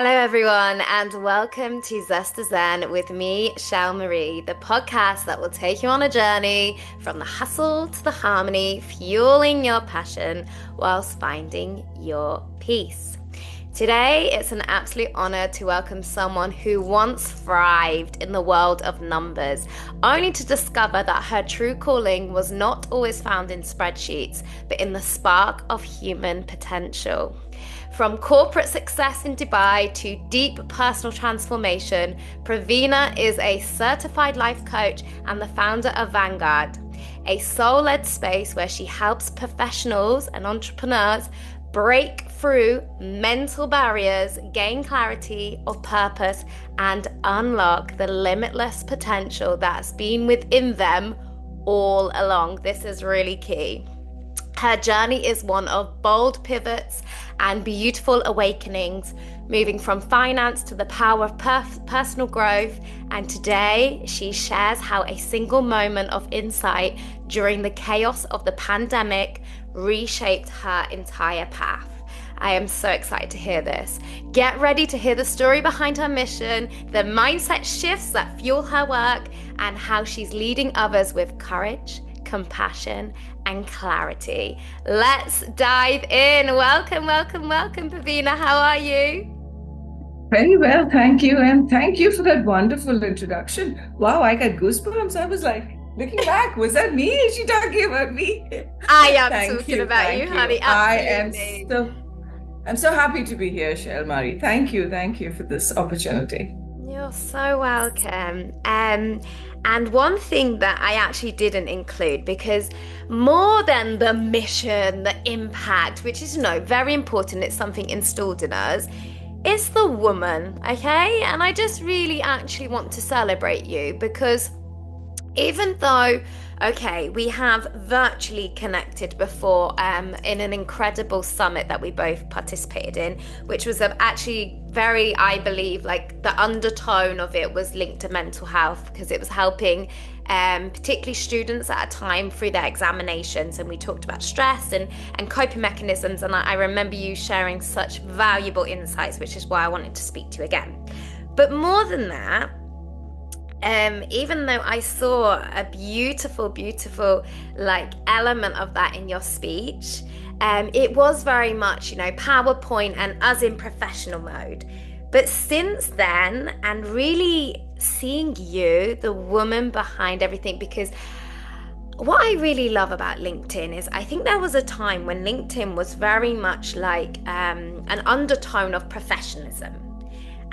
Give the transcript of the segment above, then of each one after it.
Hello, everyone, and welcome to Zest with me, Shel Marie, the podcast that will take you on a journey from the hustle to the harmony, fueling your passion whilst finding your peace. Today, it's an absolute honor to welcome someone who once thrived in the world of numbers, only to discover that her true calling was not always found in spreadsheets, but in the spark of human potential. From corporate success in Dubai to deep personal transformation, Praveena is a certified life coach and the founder of Vanguard, a soul-led space where she helps professionals and entrepreneurs break through mental barriers, gain clarity of purpose, and unlock the limitless potential that's been within them all along. This is really key. Her journey is one of bold pivots and beautiful awakenings, moving from finance to the power of personal growth. And today she shares how a single moment of insight during the chaos of the pandemic reshaped her entire path. I am so excited to hear this. Get ready to hear the story behind her mission, the mindset shifts that fuel her work, and how she's leading others with courage, compassion, and clarity. Let's dive in. Welcome, Praveena. How are you? Very well, thank you. And thank you for that wonderful introduction. Wow, I got goosebumps. I was like, looking back, was that me? Is she talking about me? I am talking about you, honey. Absolutely. I'm so happy to be here, Shel Marie. Thank you for this opportunity. You're so welcome. And one thing that I actually didn't include, because more than the mission, the impact, which is, very important, it's something installed in us, is the woman, okay? And I just really actually want to celebrate you because even though, we have virtually connected before in an incredible summit that we both participated in, which was actually very, I believe, like the undertone of it was linked to mental health because it was helping particularly students at a time through their examinations, and we talked about stress and coping mechanisms, and I remember you sharing such valuable insights, which is why I wanted to speak to you again. But more than that, even though I saw a beautiful element of that in your speech, it was very much, PowerPoint and us in professional mode. But since then, and really seeing you, the woman behind everything, because what I really love about LinkedIn is I think there was a time when LinkedIn was very much like an undertone of professionalism.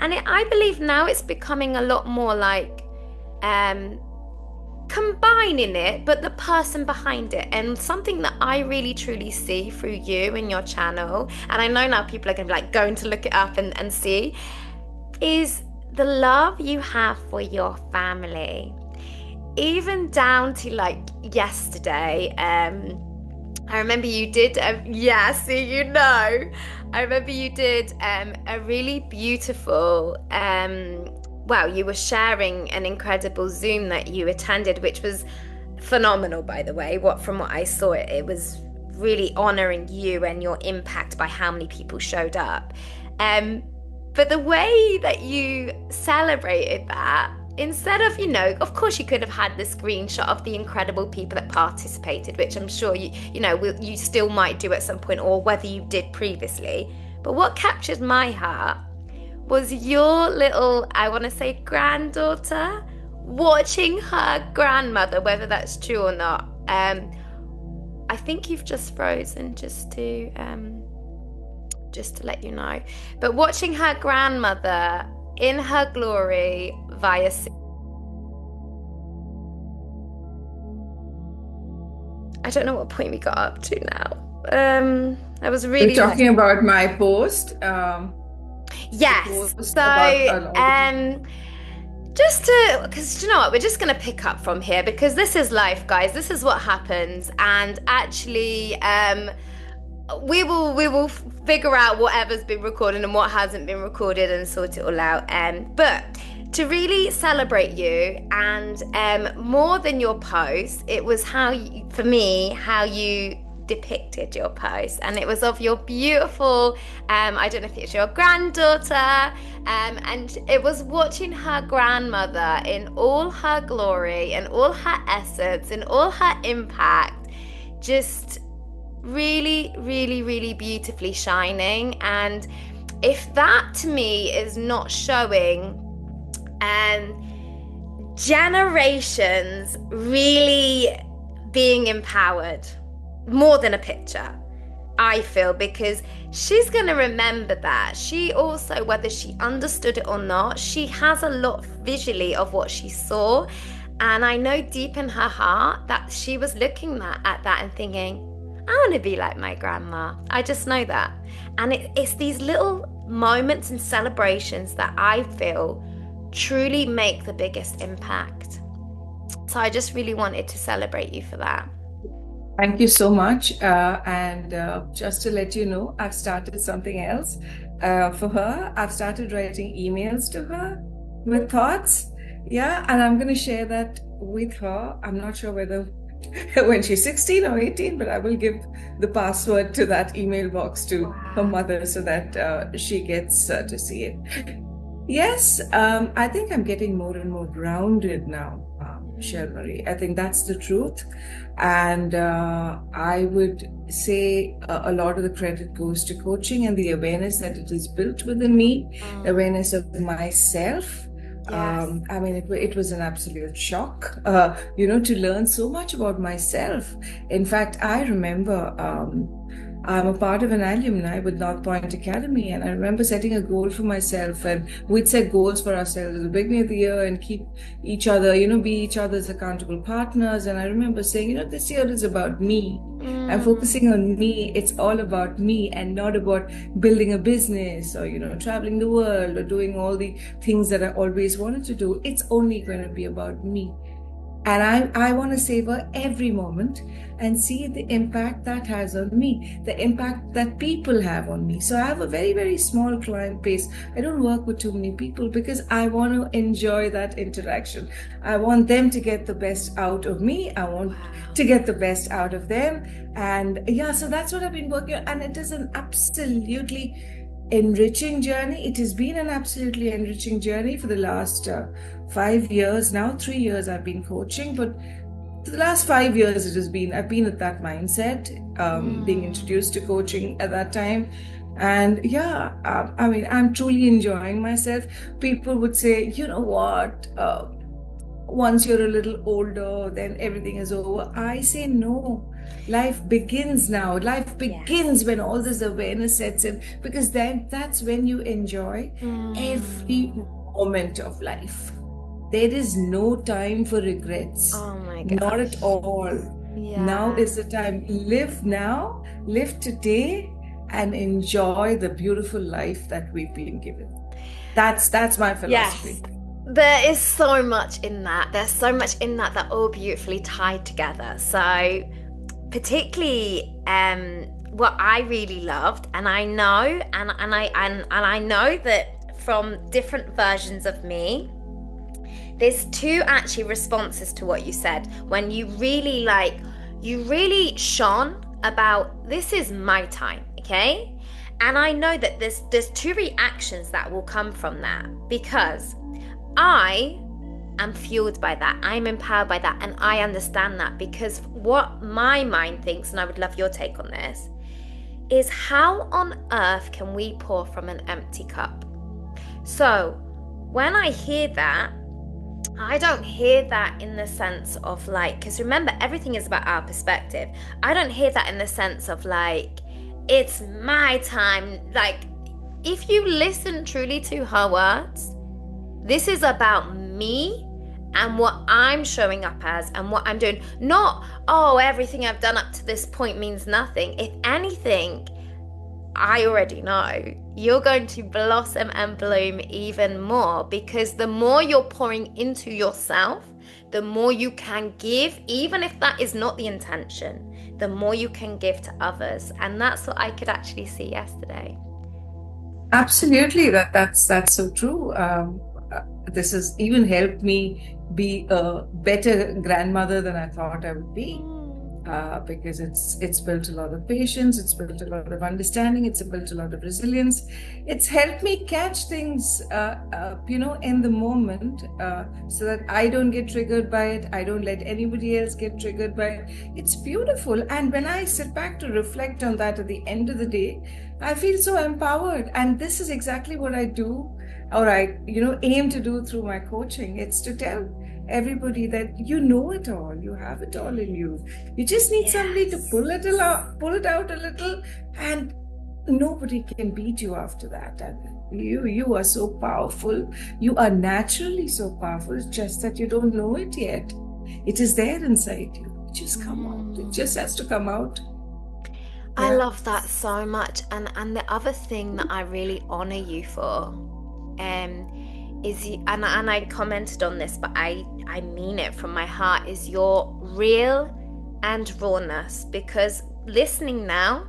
And I believe now it's becoming a lot more like combining it, but the person behind it. And something that I really truly see through you and your channel, and I know now people are going to be like going to look it up and see, is the love you have for your family. Even down to like yesterday, I remember you did, I remember you did a really beautiful you were sharing an incredible Zoom that you attended, which was phenomenal, by the way. From what I saw, it was really honoring you and your impact by how many people showed up. But the way that you celebrated that, instead of, of course you could have had the screenshot of the incredible people that participated, which I'm sure you still might do at some point, or whether you did previously. But what captured my heart was your little, I want to say, granddaughter watching her grandmother, whether that's true or not. I think you've just frozen, just to let you know. But watching her grandmother in her glory via. I don't know what point we got up to now. I was really. You're talking about my post. Yes. So, because you know what, we're just going to pick up from here because this is life, guys. This is what happens, and actually, we will figure out whatever's been recorded and what hasn't been recorded and sort it all out. But to really celebrate you, and more than your post, it was how you depicted your post, and it was of your beautiful, I don't know if it's your granddaughter, and it was watching her grandmother in all her glory and all her essence and all her impact, just really, really, really beautifully shining. And if that to me is not showing generations really being empowered more than a picture, I feel, because she's going to remember that. She also, whether she understood it or not, she has a lot visually of what she saw. And I know deep in her heart that she was looking at that and thinking, I want to be like my grandma. I just know that. And it's these little moments and celebrations that I feel truly make the biggest impact. So I just really wanted to celebrate you for that. Thank you so much. And just to let you know, I've started something else for her. I've started writing emails to her with thoughts. Yeah, and I'm going to share that with her. I'm not sure whether when she's 16 or 18, but I will give the password to that email box to her mother so that she gets to see it. Yes, I think I'm getting more and more grounded now, Shel Marie. I think that's the truth. And I would say a lot of the credit goes to coaching and the awareness that it is built within me, awareness of myself. Yes. I mean, it was an absolute shock, to learn so much about myself. In fact, I remember I'm a part of an alumni with North Point Academy, and I remember setting a goal for myself, and we'd set goals for ourselves at the beginning of the year and keep each other, be each other's accountable partners. And I remember saying, this year is about me. I'm focusing on me. It's all about me and not about building a business or, traveling the world or doing all the things that I always wanted to do. It's only going to be about me. And I want to savor every moment and see the impact that has on me, the impact that people have on me. So I have a very, very small client base. I don't work with too many people because I want to enjoy that interaction. I want them to get the best out of me. I want to get the best out of them. And yeah, so that's what I've been working on. And it is an absolutely enriching journey. It has been an absolutely enriching journey for the last 5 years now. 3 years I've been coaching, but for the last 5 years I've been at that mindset, being introduced to coaching at that time. And yeah, I mean, I'm truly enjoying myself. People would say, you know what, once you're a little older, then everything is over. I say no. Life begins now. Life begins when all this awareness sets in, because then that's when you enjoy every moment of life. There is no time for regrets. Oh my God. Not at all. Yeah. Now is the time. Live now, live today, and enjoy the beautiful life that we've been given. That's my philosophy. Yes. There is so much in that. There's so much in that all beautifully tied together. So particularly what I really loved, and I know and I know that from different versions of me, there's two actually responses to what you said when you really shone about this is my time, okay? And I know that there's two reactions that will come from that, because I am fueled by that. I'm empowered by that. And I understand that, because what my mind thinks, and I would love your take on this, is how on earth can we pour from an empty cup? So when I hear that, I don't hear that in the sense of because remember, everything is about our perspective. I don't hear that in the sense of it's my time. If you listen truly to her words, this is about me and what I'm showing up as and what I'm doing. Not, everything I've done up to this point means nothing. If anything, I already know you're going to blossom and bloom even more, because the more you're pouring into yourself, the more you can give, even if that is not the intention, the more you can give to others. And that's what I could actually see yesterday. Absolutely, that's so true. This has even helped me be a better grandmother than I thought I would be. because it's built a lot of patience, it's built a lot of understanding, it's built a lot of resilience. It's helped me catch things, in the moment, so that I don't get triggered by it. I don't let anybody else get triggered by it. It's beautiful. And when I sit back to reflect on that at the end of the day, I feel so empowered. And this is exactly what I do, or I, aim to do through my coaching. It's to tell everybody that you know it all, you have it all in you. You just need somebody to pull it out a little, and nobody can beat you after that. And you are so powerful. You are naturally so powerful. It's just that you don't know it yet. It is there inside you. It just come out. It just has to come out. I love that so much. And the other thing that I really honor you for, is and I commented on this, but I mean it from my heart, is your real and rawness. Because listening now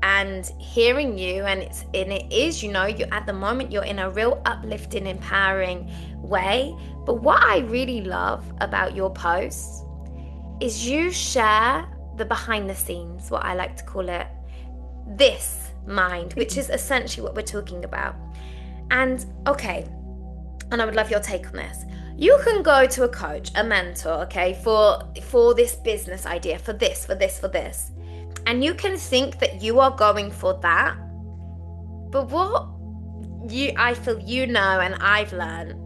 and hearing you, and it is, you at the moment you're in a real uplifting, empowering way. But what I really love about your posts is you share the behind the scenes, what I like to call it, this mind, which is essentially what we're talking about. And okay, and I would love your take on this. You can go to a coach, a mentor, okay, for this business idea, for this. And you can think that you are going for that. But what I feel and I've learned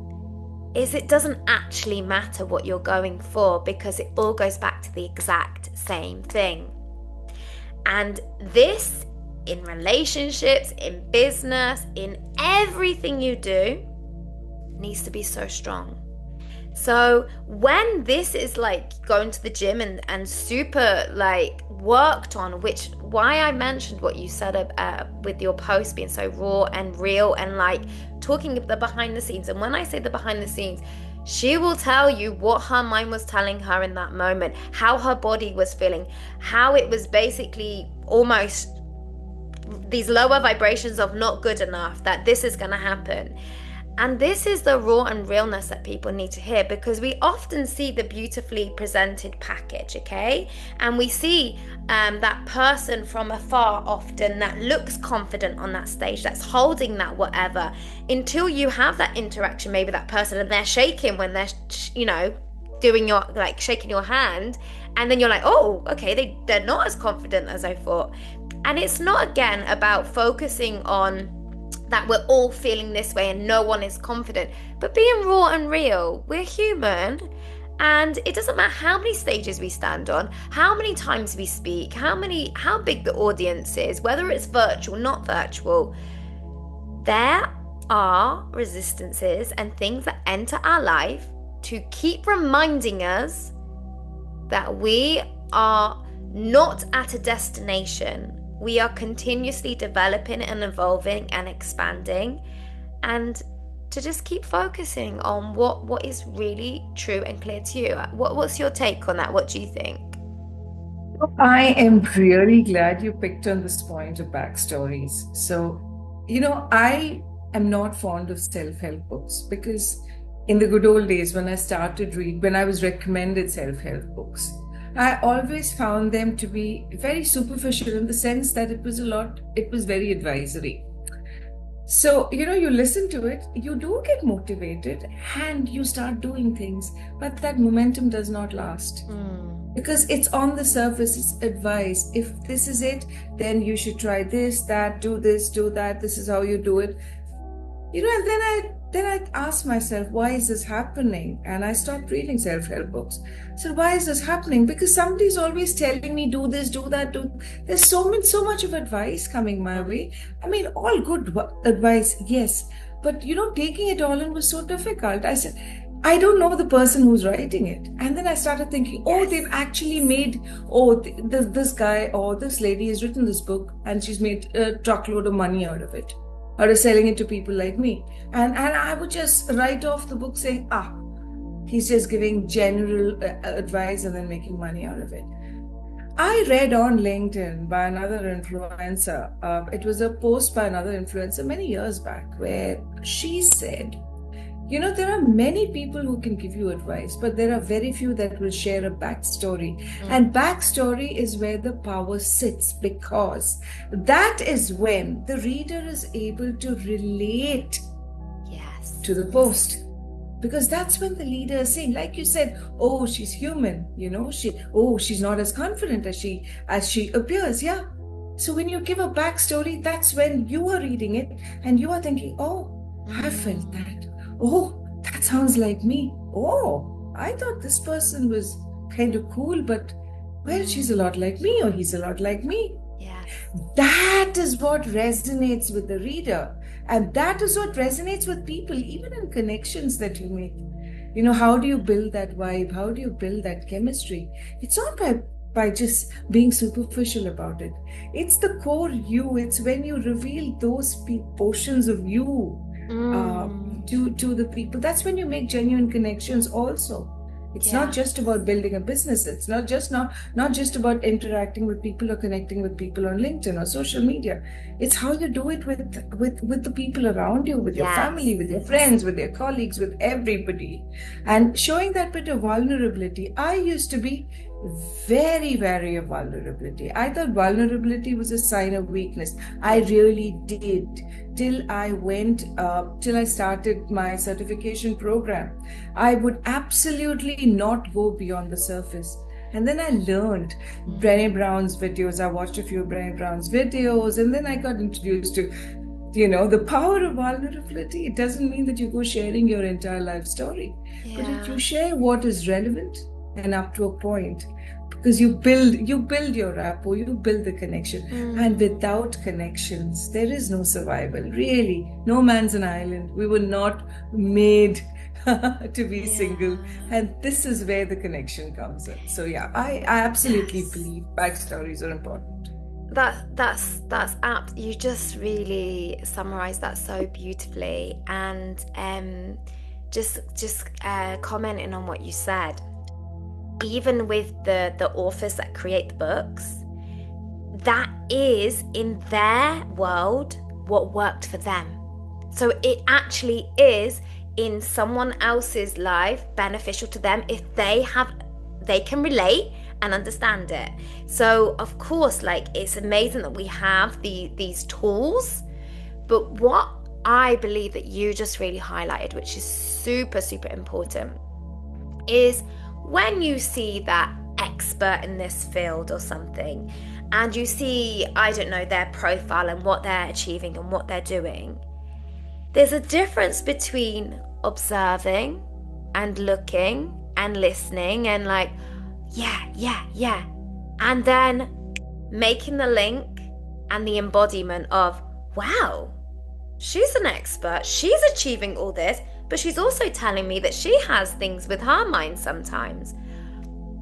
is it doesn't actually matter what you're going for, because it all goes back to the exact same thing. And this, in relationships, in business, in everything you do, needs to be so strong. So when this is like going to the gym and super like worked on, which why I mentioned what you said with your post being so raw and real, and like talking the behind the scenes. And when I say the behind the scenes, she will tell you what her mind was telling her in that moment, how her body was feeling, how it was basically almost these lower vibrations of not good enough, that this is going to happen. And this is the raw and realness that people need to hear, because we often see the beautifully presented package, okay? And we see that person from afar often that looks confident on that stage, that's holding that whatever, until you have that interaction, maybe that person, and they're shaking when they're, doing your, like shaking your hand. And then you're like, oh, okay, they're not as confident as I thought. And it's not, again, about focusing on that we're all feeling this way and no one is confident, but being raw and real. We're human, and it doesn't matter how many stages we stand on, how many times we speak, how big the audience is, whether it's virtual, not virtual. There are resistances and things that enter our life to keep reminding us that we are not at a destination. We are continuously developing and evolving and expanding, and to just keep focusing on what is really true and clear to you. What's your take on that? What do you think? I am really glad you picked on this point of backstories. So, I am not fond of self-help books, because in the good old days when I was recommended self-help books, I always found them to be very superficial, in the sense that it was very advisory. So, you listen to it, you do get motivated and you start doing things, but that momentum does not last. Because it's on the surface, it's advice. If this is it, then you should try this, that, do this, do that, this is how you do it. And then I asked myself, why is this happening? And I stopped reading self-help books. So why is this happening? Because somebody's always telling me, do this, do that, there's so much of advice coming my way. I mean, all good advice, yes. But taking it all in was so difficult. I said, I don't know the person who's writing it. And then I started thinking, they've actually made, this guy or this lady has written this book and she's made a truckload of money out of it, or is selling it to people like me. And I would just write off the book saying, he's just giving general advice and then making money out of it. I read on LinkedIn by another influencer. It was a post by another influencer many years back, where she said, There are many people who can give you advice, but there are very few that will share a backstory. And backstory is where the power sits, because that is when the reader is able to relate Yes. to the post. Because that's when the leader is saying, like you said, oh, she's human, she's not as confident as she appears. Yeah. So when you give a backstory, that's when you are reading it and you are thinking, oh, I felt that. Oh, that sounds like me. Oh, I thought this person was kind of cool, but well, she's a lot like me, or he's a lot like me. Yes. That is what resonates with the reader. And that is what resonates with people, even in connections that you make. How do you build that vibe? How do you build that chemistry? It's not by just being superficial about it. It's the core you. It's when you reveal those portions of you to the people. That's when you make genuine connections also. It's not just about building a business. It's not just about interacting with people or connecting with people on LinkedIn or social media. It's how you do it with the people around you, with your family, with your friends, with your colleagues, with everybody. And showing that bit of vulnerability. I used to be very wary of vulnerability. I thought vulnerability was a sign of weakness. I really did, till I started my certification program. I would absolutely not go beyond the surface. And then I learned Brené Brown's videos. I watched a few of Brené Brown's videos, and then I got introduced to the power of vulnerability. It doesn't mean that you go sharing your entire life story, but if you share what is relevant and up to a point, because you build your rapport, you build the connection. And without connections, there is no survival. Really, no man's an island. We were not made to be single, and this is where the connection comes in. So yeah, I absolutely believe backstories are important. That's apt. You just really summarized that so beautifully. And just commenting on what you said, even with the authors that create the books, that is in their world what worked for them. So it actually is in someone else's life beneficial to them if they can relate and understand it. So of course, it's amazing that we have these tools, but what I believe that you just really highlighted, which is super, super important, is when you see that expert in this field or something, and you see, I don't know, their profile and what they're achieving and what they're doing, there's a difference between observing and looking and listening and yeah, and then making the link and the embodiment of, wow, she's an expert, she's achieving all this, but she's also telling me that she has things with her mind sometimes.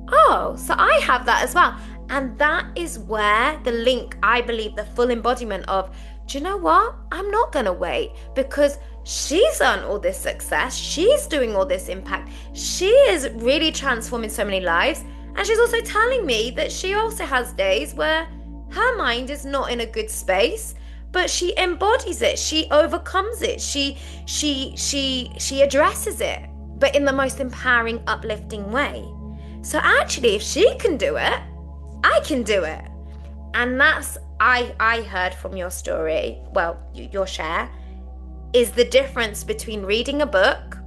Oh, so I have that as well. And that is where the link, I believe, the full embodiment of, do you know what? I'm not going to wait, because she's earned all this success. She's doing all this impact. She is really transforming so many lives. And she's also telling me that she also has days where her mind is not in a good space, but she embodies it. She overcomes it. She addresses it, but in the most empowering, uplifting way. So actually, if she can do it, I can do it. And that's, I heard from your story, well, your share, is the difference between reading a book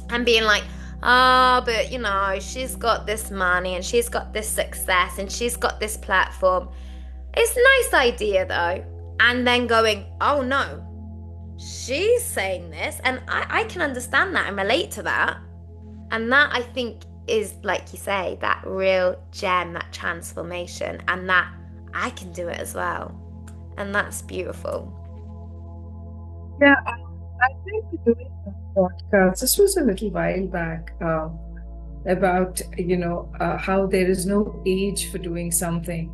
and being like, oh, but she's got this money and she's got this success and she's got this platform. It's a nice idea though. And then going, oh no, she's saying this and I can understand that and relate to that. And that, I think, is, like you say, that real gem, that transformation, and that I can do it as well. And that's beautiful. Yeah, I think we're doing a podcast. This was a little while back, about how there is no age for doing something.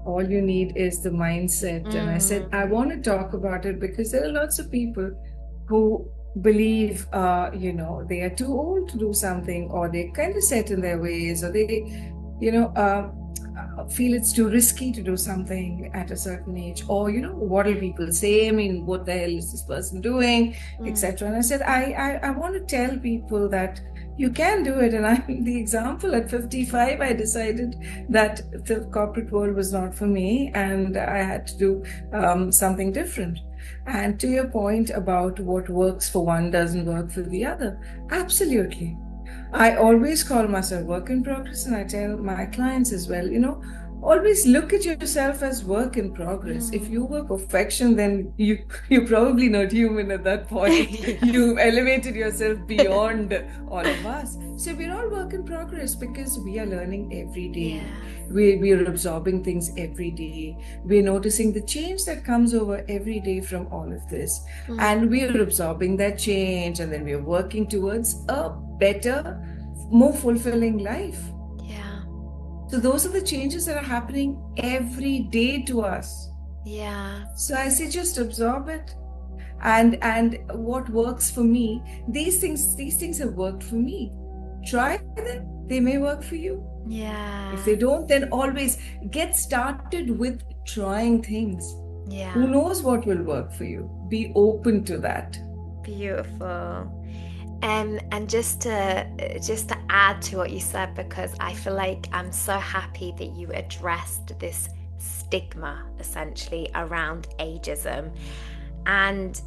All you need is the mindset. And I said, I want to talk about it because there are lots of people who believe, they are too old to do something, or they're kind of set in their ways, or they, feel it's too risky to do something at a certain age, or what will people say? I mean, what the hell is this person doing, etc. And I said, I want to tell people that you can do it. And I'm the example. At 55, I decided that the corporate world was not for me, and I had to do something different. And to your point about what works for one doesn't work for the other, absolutely. I always call myself work in progress, and I tell my clients as well, always look at yourself as work in progress. If you were perfection, then you're probably not human at that point. You elevated yourself beyond all of us. So we're all work in progress because we are learning every day. We are absorbing things every day. We're noticing the change that comes over every day from all of this. And we are absorbing that change, and then we're working towards a better, more fulfilling life. So those are the changes that are happening every day to us. So I say just absorb it. And what works for me, these things have worked for me. Try them. They may work for you. If they don't, then always get started with trying things. Who knows what will work for you? Be open to that. Beautiful. And just to add to what you said, because I feel like I'm so happy that you addressed this stigma essentially around ageism. And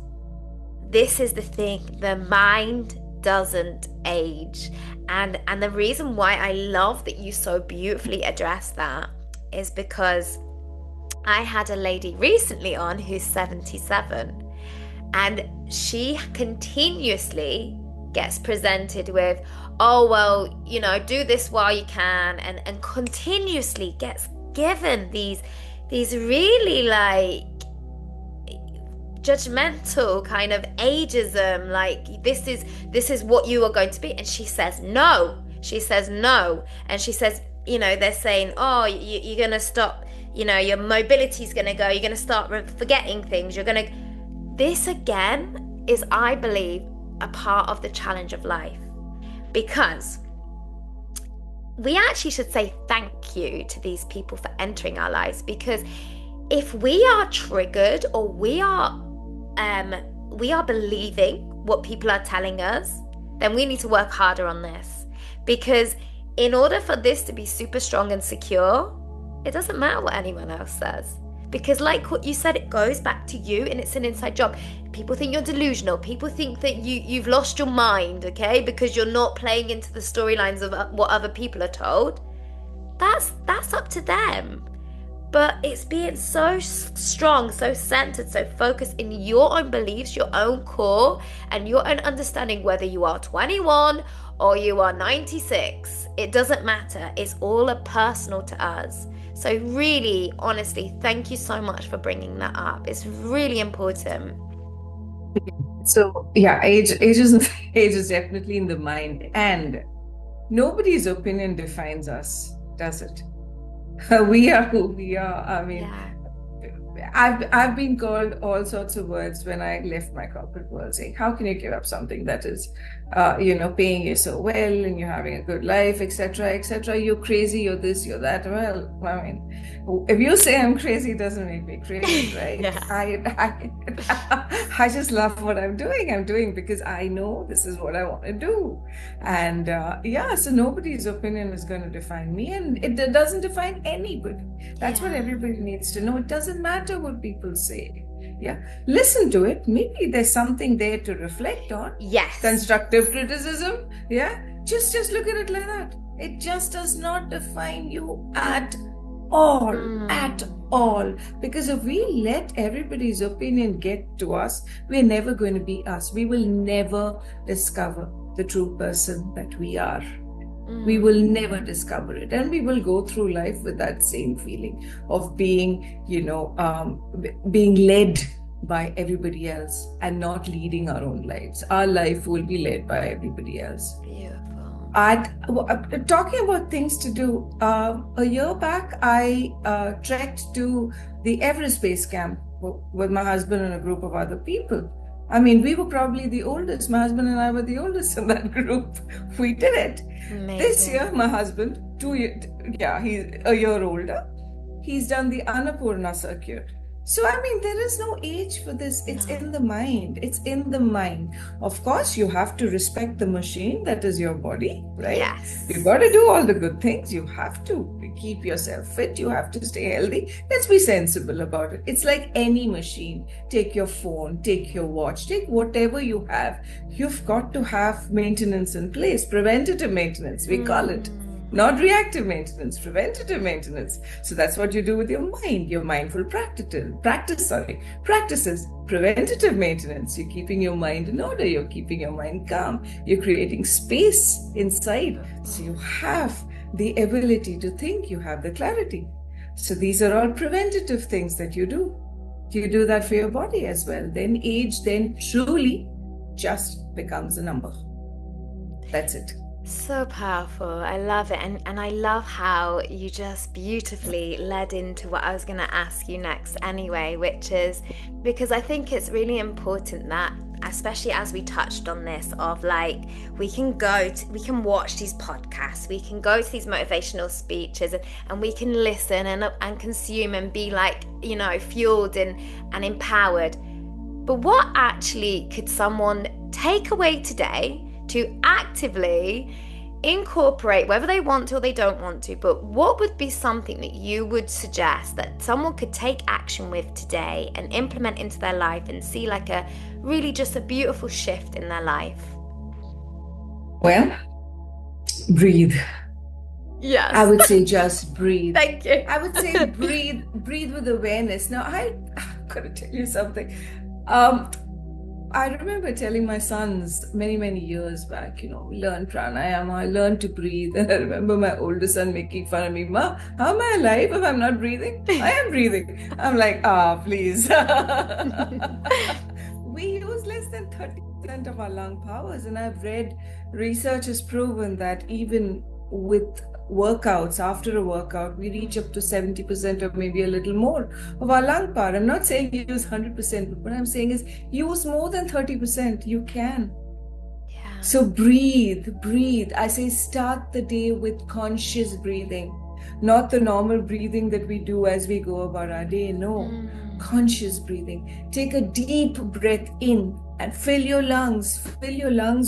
this is the thing, the mind doesn't age. And the reason why I love that you so beautifully addressed that is because I had a lady recently on who's 77, and she continuously gets presented with, oh, well, do this while you can, and continuously gets given these really like judgmental kind of ageism, like this is what you are going to be. And she says no, and she says, they're saying, oh, you're gonna stop, your mobility's gonna go, you're gonna start forgetting things, this again is, I believe, a part of the challenge of life, because we actually should say thank you to these people for entering our lives. Because if we are triggered, or we are believing what people are telling us, then we need to work harder on this. Because in order for this to be super strong and secure, it doesn't matter what anyone else says. Because like what you said, it goes back to you, and it's an inside job. People think you're delusional. People think that you've lost your mind, okay? Because you're not playing into the storylines of what other people are told. That's up to them. But it's being so strong, so centered, so focused in your own beliefs, your own core, and your own understanding, whether you are 21 or you are 96. It doesn't matter. It's all personal to us. So really, honestly, thank you so much for bringing that up. It's really important. So yeah, age is definitely in the mind, and nobody's opinion defines us, does it? We are who we are. I mean, I've been called all sorts of words when I left my corporate world, saying, how can you give up something that is paying you so well, and you're having a good life, etc., etc. You're crazy, you're this, you're that. Well, I mean, if you say I'm crazy, it doesn't make me crazy, right? I just love what I'm doing because I know this is what I want to do. And so nobody's opinion is going to define me, and it doesn't define anybody. That's what everybody needs to know. It doesn't matter what people say. Listen to it. Maybe there's something there to reflect on. Constructive criticism. Just look at it like that. It just does not define you at all. Because if we let everybody's opinion get to us, we're never going to be us. We will never discover the true person that we are. We will never discover it, and we will go through life with that same feeling of being, being led by everybody else and not leading our own lives. Our life will be led by everybody else. Beautiful. Talking about things to do, a year back, I trekked to the Everest Base Camp with my husband and a group of other people. I mean, we were probably the oldest. My husband and I were the oldest in that group. We did it. This year, Amazing. my husband, yeah, he's a year older. He's done the Annapurna circuit. So, I mean, there is no age for this. It's in No. the mind. It's in the mind. Of course, you have to respect the machine that is your body, right? You've Yes. got to do all the good things. You have to keep yourself fit. You have to stay healthy. Let's be sensible about it. It's like any machine. Take your phone, take your watch, take whatever you have. You've got to have maintenance in place, preventative maintenance, we call it. Not reactive maintenance, preventative maintenance. So that's what you do with your mind, your mindful practices, preventative maintenance. You're keeping your mind in order, you're keeping your mind calm, you're creating space inside. So you have the ability to think, you have the clarity. So these are all preventative things that you do. You do that for your body as well. Then age then truly just becomes a number. That's it. So powerful. I love it. And I love how you just beautifully led into what I was going to ask you next anyway, which is because I think it's really important that, especially as we touched on this, of like, we can watch these podcasts, we can go to these motivational speeches, and we can listen and consume and be like, fueled and empowered. But what actually could someone take away today to actively incorporate, whether they want to or they don't want to, but what would be something that you would suggest that someone could take action with today and implement into their life and see like a really just a beautiful shift in their life? Well, breathe. Yes. I would say just breathe. Thank you. I would say breathe with awareness. Now, I've got to tell you something. I remember telling my sons many, many years back, learn pranayama, learn to breathe. And I remember my oldest son making fun of me. Ma, how am I alive if I'm not breathing? I am breathing. I'm like, please. We use less than 30% of our lung powers. And I've read research has proven that even with workouts, after a workout, we reach up to 70% or maybe a little more of our lung power. I'm not saying use 100%, but what I'm saying is use more than 30%. You can. Yeah. So breathe. I say start the day with conscious breathing, not the normal breathing that we do as we go about our day. No, conscious breathing. Take a deep breath in and fill your lungs,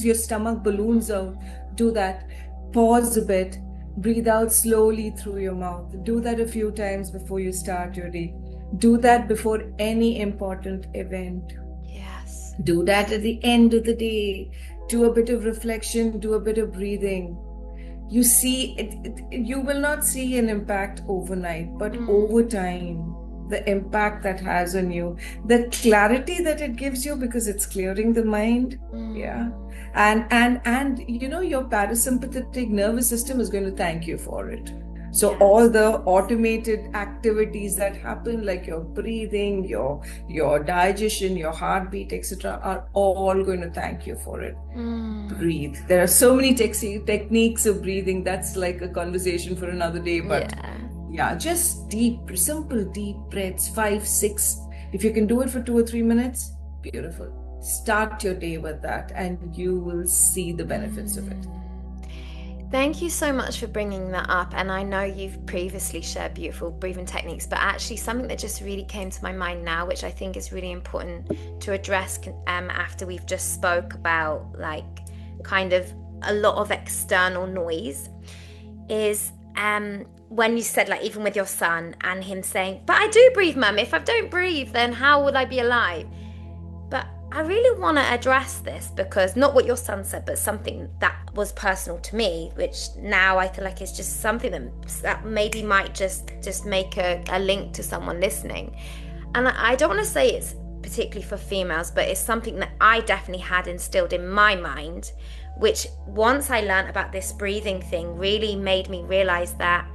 your stomach balloons out. Do that. Pause a bit. Breathe out slowly through your mouth. Do that a few times before you start your day. Do that before any important event. Yes. Do that at the end of the day. Do a bit of reflection, do a bit of breathing. You see, you will not see an impact overnight, but over time, the impact that has on you, the clarity that it gives you because it's clearing the mind. Yeah. And your parasympathetic nervous system is going to thank you for it. So Yes. all the automated activities that happen, like your breathing, your digestion, your heartbeat, etc., are all going to thank you for it. Breathe. There are so many techniques of breathing. That's like a conversation for another day. But yeah, just simple deep breaths, 5, 6. If you can do it for 2 or 3 minutes, beautiful. Start your day with that and you will see the benefits of it. Thank you so much for bringing that up. And I know you've previously shared beautiful breathing techniques, but actually something that just really came to my mind now, which I think is really important to address after we've just spoke about like kind of a lot of external noise, is when you said like even with your son and him saying, but I do breathe, Mum. If I don't breathe, then how would I be alive? But I really want to address this because not what your son said, but something that was personal to me, which now I feel like is just something that maybe might just make a link to someone listening. And I don't want to say it's particularly for females, but it's something that I definitely had instilled in my mind, which once I learned about this breathing thing really made me realize that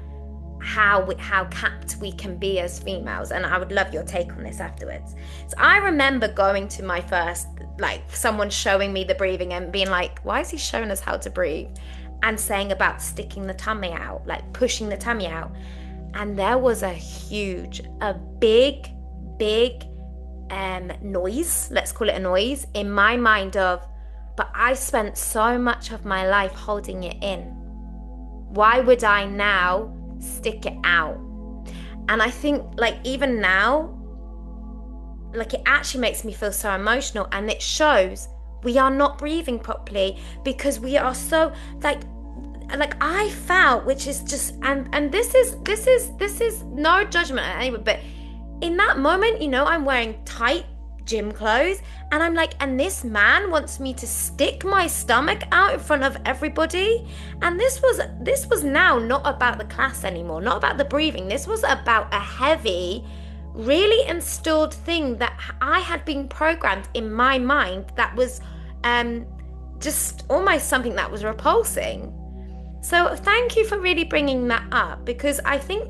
how capped we can be as females. And I would love your take on this afterwards. So I remember going to my first, like someone showing me the breathing and being like, why is he showing us how to breathe? And saying about sticking the tummy out, like pushing the tummy out. And there was a big noise, let's call it a noise, in my mind of, but I spent so much of my life holding it in. Why would I now stick it out? And I think, like, even now, like, it actually makes me feel so emotional, and it shows we are not breathing properly because we are so like I felt, which is just, and this is no judgment at anyone, but in that moment, I'm wearing tight gym clothes, and I'm like, and this man wants me to stick my stomach out in front of everybody. And this was now not about the class anymore, not about the breathing. This was about a heavy, really instilled thing that I had been programmed in my mind that was just almost something that was repulsing. So thank you for really bringing that up, because I think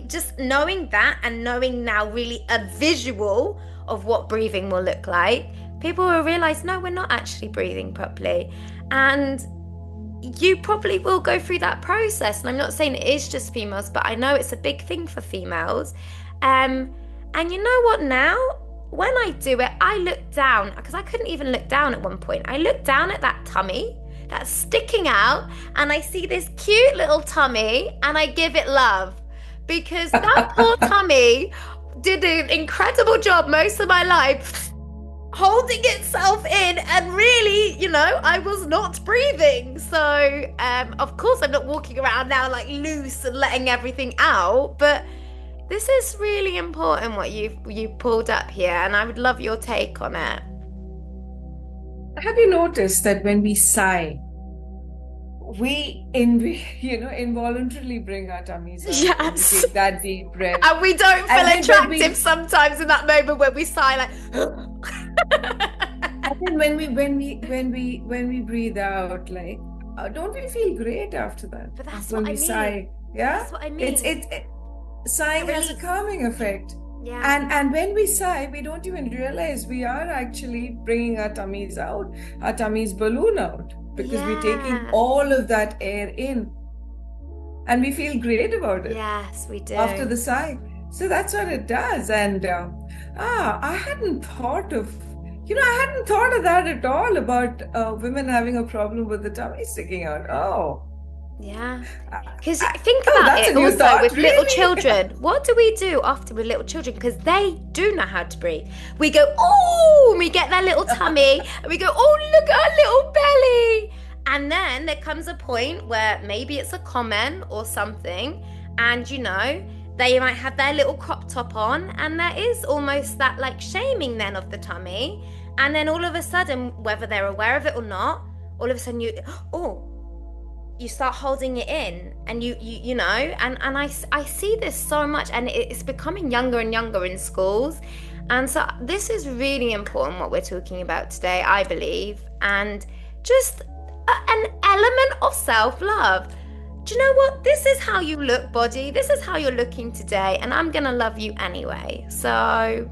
just knowing that, and knowing now really a visual of what breathing will look like, people will realize, no, we're not actually breathing properly. And you probably will go through that process. And I'm not saying it is just females, but I know it's a big thing for females. And you know what now? When I do it, I look down, because I couldn't even look down at one point. I look down at that tummy that's sticking out, and I see this cute little tummy, and I give it love, because that poor tummy did an incredible job most of my life holding itself in, and really, I was not breathing. So of course I'm not walking around now like loose and letting everything out, but this is really important what you pulled up here, and I would love your take on it. Have you noticed that when we sigh, involuntarily bring our tummies out when we Yes. take that deep breath? And we don't feel And then attractive sometimes in that moment when we sigh, like and then when we breathe out, like, don't we feel great after that? but that's When what I we mean. sigh, yeah, That's what I it's mean. sighing has a Release. calming effect. Yeah. And when we sigh, we don't even realize we are actually bringing our tummies out, our tummies balloon out, because we're taking Yeah. all of that air in, and we feel great about it Yes, we after do. the sigh. So that's what it does. And I hadn't thought of, I hadn't thought of that at all, about women having a problem with the tummy sticking out. Oh, Yeah. uh, Because uh, think oh, about that's a it new also thought, with little really. children. What do we do after with little children? Because they do know how to breathe. We go, oh, and we get their little tummy, and we go, oh, look at her little belly. And then there comes a point where maybe it's a comment or something, and they might have their little crop top on, and there is almost that like shaming then of the tummy. And then all of a sudden, whether they're aware of it or not, all of a sudden oh, you start holding it in, and I see this so much, and it's becoming younger and younger in schools. And so this is really important what we're talking about today, I believe, and just an element of self-love. Do you know what? This is how you look, body. This is how you're looking today, and I'm gonna love you anyway. So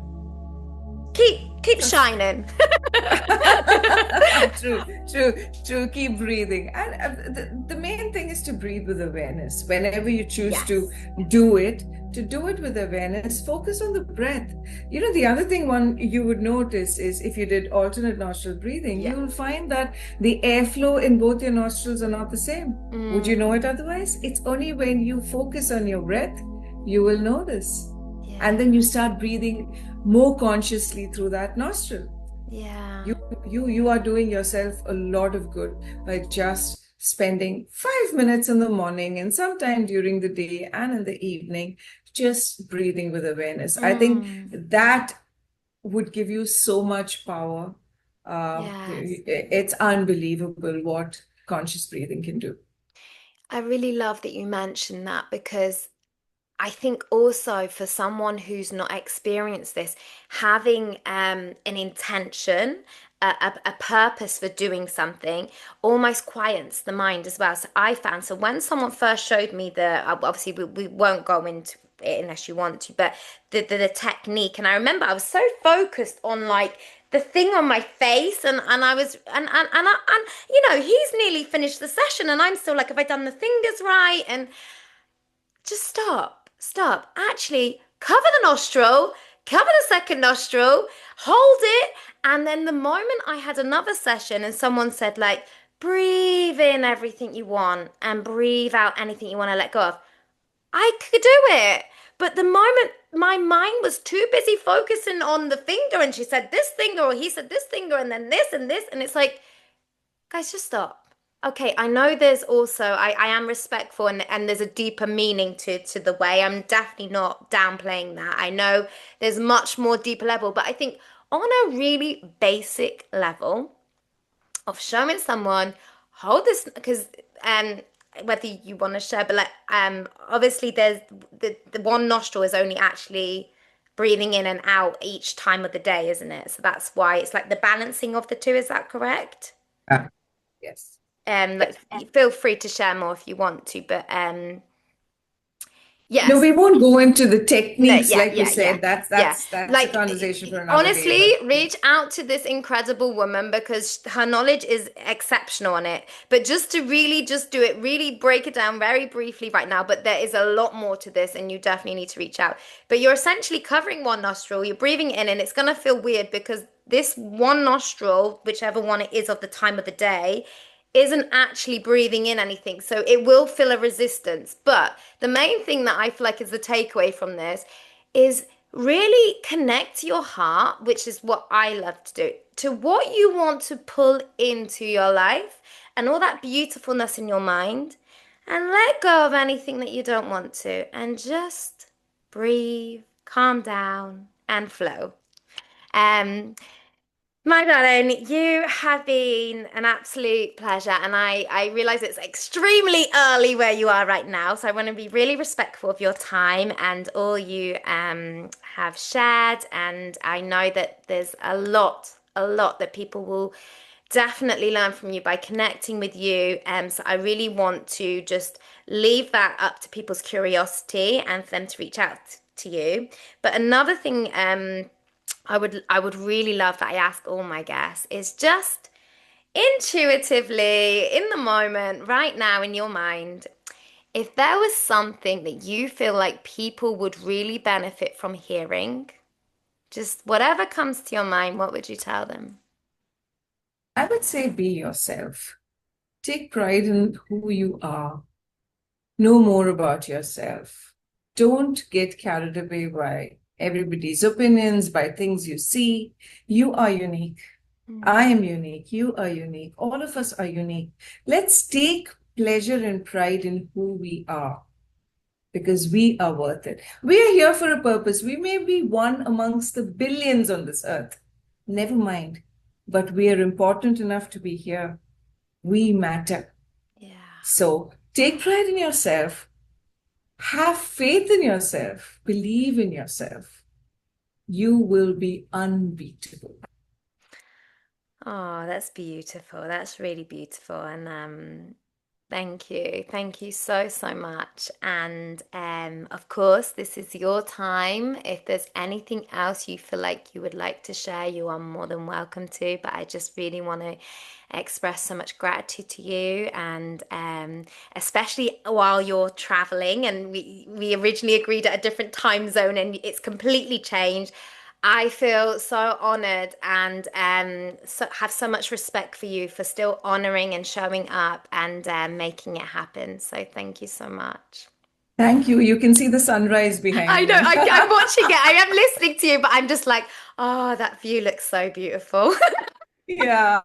keep shining. True, true. Keep breathing. And the main thing is to breathe with awareness. Whenever you choose Yes. to do it with awareness, focus on the breath. The other thing you would notice is, if you did alternate nostril breathing, Yeah. you will find that the airflow in both your nostrils are not the same. Would you know it otherwise? It's only when you focus on your breath, you will notice. Yeah. And then you start breathing more consciously through that nostril. Yeah. You are doing yourself a lot of good by just spending 5 minutes in the morning and sometime during the day and in the evening, just breathing with awareness. I think that would give you so much power. Yes. It's unbelievable what conscious breathing can do. I really love that you mentioned that, because I think also for someone who's not experienced this, having an intention, a purpose for doing something almost quiets the mind as well. So I found, so when someone first showed me obviously we won't go into it unless you want to, but the technique, and I remember I was so focused on like the thing on my face, and I was and he's nearly finished the session, and I'm still like, have I done the fingers right? And just stop. Actually, cover the nostril, cover the second nostril, hold it, and then the moment I had another session and someone said like, breathe in everything you want and breathe out anything you want to let go of, I could do it. But the moment my mind was too busy focusing on the finger, and she said this finger, or he said this finger, and then this and this, and it's like, guys, just stop. Okay, I know there's also I am respectful and there's a deeper meaning to the way. I'm definitely not downplaying that. I know there's much more deeper level, but I think on a really basic level of showing someone hold this because um whether you want to share, but like obviously there's the one nostril is only actually breathing in and out each time of the day, isn't it? So that's why it's like the balancing of the two, is that correct? Ah, yes. Like feel free to share more if you want to, but No, yes. we won't go into the No, techniques, yeah, like you yeah, yeah, said. That's yeah. that's that's a Like, conversation for another day. honestly, But yeah. reach out to this incredible woman because her knowledge is exceptional on it. But just to really just do it, really break it down very briefly right now. But there is a lot more to this, and you definitely need to reach out. But you're essentially covering one nostril, you're breathing in, and it's gonna feel weird because this one nostril, whichever one it is of the time of the day, isn't actually breathing in anything. So it will feel a resistance. But the main thing that I feel like is the takeaway from this is really connect your heart, which is what I love to do, to what you want to pull into your life and all that beautifulness in your mind, and let go of anything that you don't want to, and just breathe, calm down, and flow. Um, my darling, you have been an absolute pleasure, and I realize it's extremely early where you are right now, so I want to be really respectful of your time and all you have shared. And I know that there's a lot that people will definitely learn from you by connecting with you. So I really want to just leave that up to people's curiosity and for them to reach out to you. But another thing, I would really love that I ask all my guests is just intuitively in the moment right now in your mind, if there was something that you feel like people would really benefit from hearing, just whatever comes to your mind, what would you tell them? I would say be yourself. Take pride in who you are. Know more about yourself. Don't get carried away by everybody's opinions, by things you see. You are unique. I am unique. You are unique. All of us are unique. Let's take pleasure and pride in who we are because we are worth it. We are here for a purpose. We may be one amongst the billions on this earth. Never mind. But we are important enough to be here. We matter. Yeah. So take pride in yourself. Have faith in yourself. Believe in yourself. You will be unbeatable. Oh, that's beautiful. That's really beautiful. And thank you. Thank you so, so much. And of course, this is your time. If there's anything else you feel like you would like to share, you are more than welcome to. But I just really want to express so much gratitude to you, and especially while you're traveling. And we originally agreed at a different time zone, and it's completely changed. I feel so honored and have so much respect for you for still honoring and showing up and making it happen. So thank you so much. Thank you. You can see the sunrise behind I know, me. I'm watching it. I am listening to you, but I'm just like, oh, that view looks so beautiful. Yeah.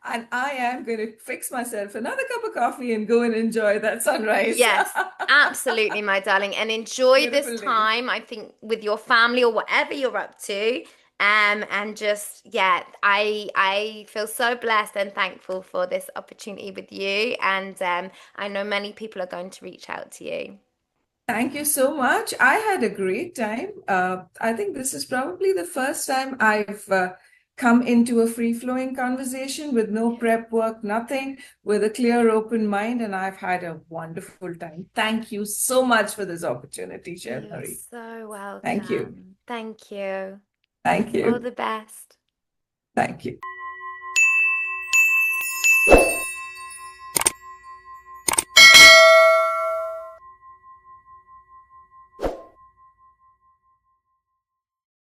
And I am going to fix myself another cup of coffee and go and enjoy that sunrise. Yes, absolutely, my darling. And enjoy this Beautiful day. time, I think, with your family or whatever you're up to. And just, yeah, I feel so blessed and thankful for this opportunity with you. And I know many people are going to reach out to you. Thank you so much. I had a great time. I think this is probably the first time I've come into a free-flowing conversation with no Yeah. prep work, nothing, with a clear, open mind, and I've had a wonderful time. Thank you so much for this opportunity, Shel You're Marie. so Thank you. welcome. Thank you. Thank All you. the best. Thank you.